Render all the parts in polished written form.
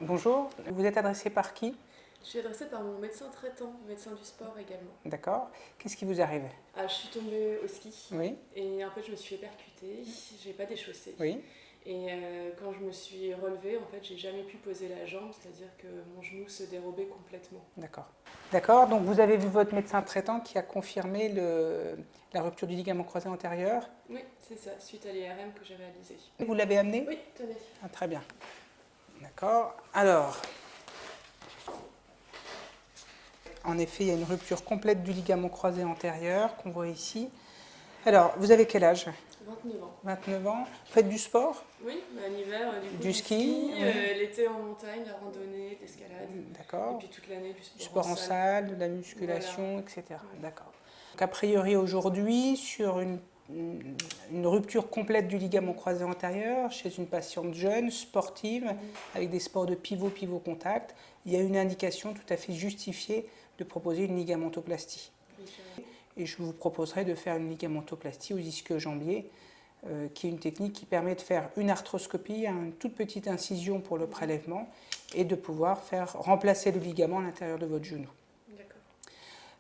Bonjour, vous êtes adressé par qui? Je suis adressée par mon médecin traitant, médecin du sport également. D'accord. Qu'est-ce qui vous arrive? Je suis tombée au ski Oui, et en fait je me suis fait percuter, j'ai pas déchaussé. oui, Et quand je me suis relevée, en fait j'ai jamais pu poser la jambe, c'est-à-dire que mon genou se dérobait complètement. d'accord. D'accord, donc vous avez vu votre médecin traitant qui a confirmé la rupture du ligament croisé antérieur. Oui, c'est ça, suite à l'IRM que j'ai réalisé. Vous l'avez amené? Oui, tenez. Ah, très bien. D'accord. Alors, en effet, il y a une rupture complète du ligament croisé antérieur qu'on voit ici. Alors, vous avez quel âge? 29 ans. 29 ans. Vous faites du sport? Oui, l'hiver, Du ski, oui. l'été en montagne, la randonnée, l'escalade. Et D'accord. puis toute l'année du Du sport sport en salle, de la musculation, Voilà. etc. Oui. D'accord. Donc, a priori, aujourd'hui, sur une rupture complète du ligament croisé antérieur chez une patiente jeune, sportive, avec des sports de pivot contact, il y a une indication tout à fait justifiée de proposer une ligamentoplastie. Et je vous proposerai de faire une ligamentoplastie aux ischio-jambiers, qui est une technique qui permet de faire une arthroscopie, une toute petite incision pour le prélèvement, et de pouvoir faire remplacer le ligament à l'intérieur de votre genou.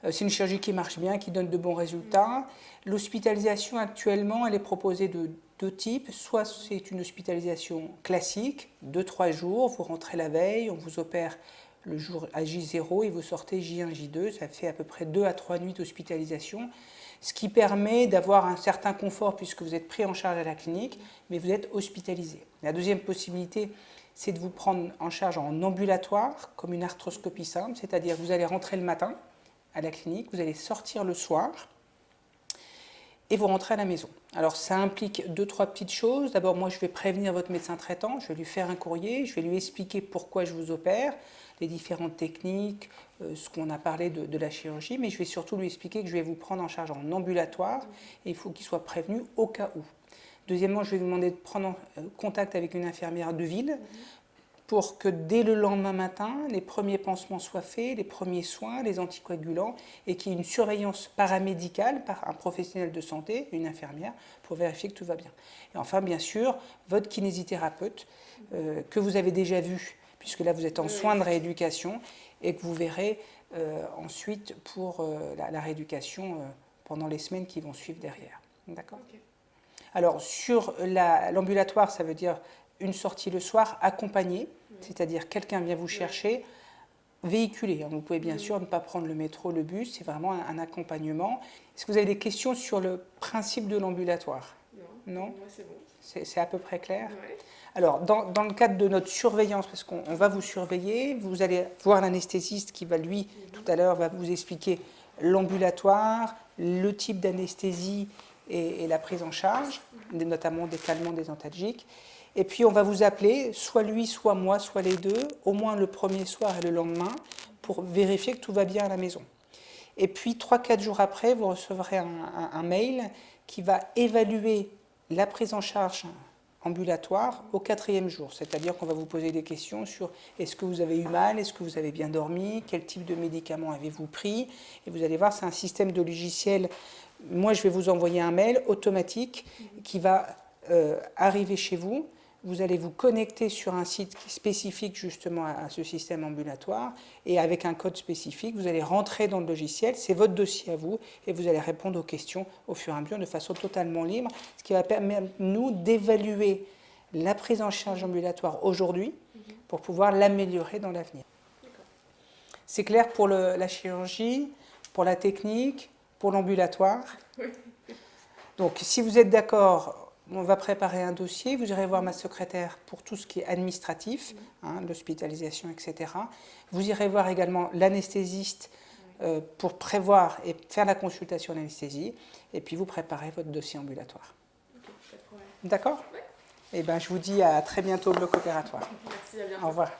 C'est une chirurgie qui marche bien, qui donne de bons résultats. L'hospitalisation actuellement, elle est proposée de deux types. Soit c'est une hospitalisation classique, 2-3 jours, vous rentrez la veille, on vous opère le jour à J0 et vous sortez J1, J2. Ça fait à peu près 2 à 3 nuits d'hospitalisation, ce qui permet d'avoir un certain confort puisque vous êtes pris en charge à la clinique, mais vous êtes hospitalisé. La deuxième possibilité, c'est de vous prendre en charge en ambulatoire, comme une arthroscopie simple, c'est-à-dire que vous allez rentrer le matin à la clinique, vous allez sortir le soir et vous rentrez à la maison. Alors ça implique 2-3 petites choses. D'abord, moi je vais prévenir votre médecin traitant, je vais lui faire un courrier, je vais lui expliquer pourquoi je vous opère, les différentes techniques, ce qu'on a parlé de la chirurgie, mais je vais surtout lui expliquer que je vais vous prendre en charge en ambulatoire et il faut qu'il soit prévenu au cas où. Deuxièmement, je vais vous demander de prendre contact avec une infirmière de ville pour que dès le lendemain matin, les premiers pansements soient faits, les premiers soins, les anticoagulants, et qu'il y ait une surveillance paramédicale par un professionnel de santé, une infirmière, pour vérifier que tout va bien. Et enfin, bien sûr, votre kinésithérapeute, que vous avez déjà vu, puisque là vous êtes en soins de rééducation, et que vous verrez ensuite pour la rééducation pendant les semaines qui vont suivre derrière. D'accord ? Okay. Alors, sur l'ambulatoire, ça veut dire une sortie le soir accompagnée, c'est-à-dire quelqu'un vient vous chercher, véhiculé. Vous pouvez bien sûr ne pas prendre le métro, le bus, c'est vraiment un accompagnement. Est-ce que vous avez des questions sur le principe de l'ambulatoire? Non. Moi, c'est bon. C'est à peu près clair? Ouais. Alors, dans le cadre de notre surveillance, parce qu'on va vous surveiller, vous allez voir l'anesthésiste qui va, lui, tout à l'heure, va vous expliquer l'ambulatoire, le type d'anesthésie et la prise en charge, notamment des calmants, des antalgiques. Et puis on va vous appeler, soit lui, soit moi, soit les deux, au moins le premier soir et le lendemain, pour vérifier que tout va bien à la maison. Et puis 3-4 jours après, vous recevrez un mail qui va évaluer la prise en charge ambulatoire au 4e jour. C'est-à-dire qu'on va vous poser des questions sur est-ce que vous avez eu mal, est-ce que vous avez bien dormi, quel type de médicaments avez-vous pris. Et vous allez voir, c'est un système de logiciel. Moi, je vais vous envoyer un mail automatique qui va arriver chez vous. Vous allez vous connecter sur un site spécifique justement à ce système ambulatoire et avec un code spécifique, vous allez rentrer dans le logiciel, c'est votre dossier à vous et vous allez répondre aux questions au fur et à mesure de façon totalement libre, ce qui va permettre nous d'évaluer la prise en charge ambulatoire aujourd'hui pour pouvoir l'améliorer dans l'avenir. C'est clair pour la chirurgie, pour la technique, pour l'ambulatoire. Donc si vous êtes d'accord, on va préparer un dossier, vous irez voir ma secrétaire pour tout ce qui est administratif, l'hospitalisation, etc. Vous irez voir également l'anesthésiste pour prévoir et faire la consultation d'anesthésie. Et puis vous préparez votre dossier ambulatoire. Okay, pas de problème. D'accord ? Oui. Eh bien, je vous dis à très bientôt au bloc opératoire. Merci, à bientôt. Au revoir.